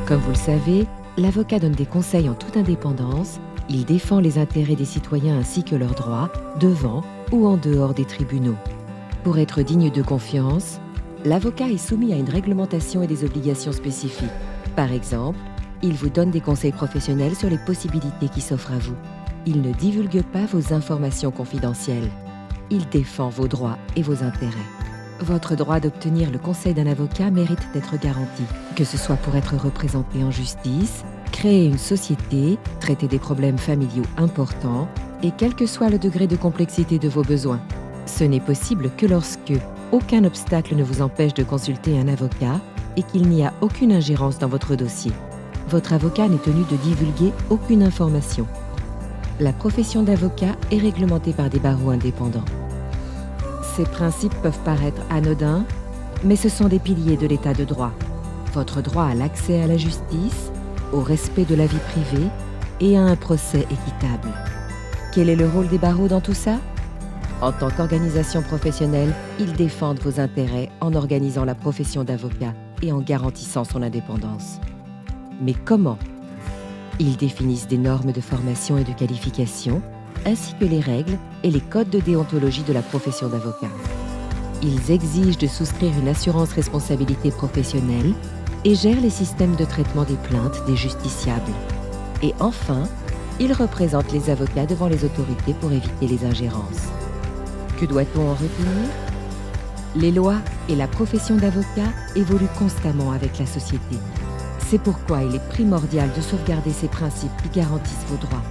Comme vous le savez, l'avocat donne des conseils en toute indépendance, il défend les intérêts des citoyens ainsi que leurs droits, devant ou en dehors des tribunaux. Pour être digne de confiance, l'avocat est soumis à une réglementation et des obligations spécifiques. Par exemple, il vous donne des conseils professionnels sur les possibilités qui s'offrent à vous. Il ne divulgue pas vos informations confidentielles. Il défend vos droits et vos intérêts. Votre droit d'obtenir le conseil d'un avocat mérite d'être garanti, que ce soit pour être représenté en justice, créer une société, traiter des problèmes familiaux importants, et quel que soit le degré de complexité de vos besoins. Ce n'est possible que lorsque aucun obstacle ne vous empêche de consulter un avocat et qu'il n'y a aucune ingérence dans votre dossier. Votre avocat n'est tenu de divulguer aucune information. La profession d'avocat est réglementée par des barreaux indépendants. Ces principes peuvent paraître anodins, mais ce sont des piliers de l'état de droit. Votre droit à l'accès à la justice, au respect de la vie privée et à un procès équitable. Quel est le rôle des barreaux dans tout ça? En tant qu'organisation professionnelle, ils défendent vos intérêts en organisant la profession d'avocat et en garantissant son indépendance. Mais comment? Ils définissent des normes de formation et de qualification, ainsi que les règles et les codes de déontologie de la profession d'avocat. Ils exigent de souscrire une assurance responsabilité professionnelle et gèrent les systèmes de traitement des plaintes des justiciables. Et enfin, ils représentent les avocats devant les autorités pour éviter les ingérences. Que doit-on en retenir? Les lois et la profession d'avocat évoluent constamment avec la société. C'est pourquoi il est primordial de sauvegarder ces principes qui garantissent vos droits.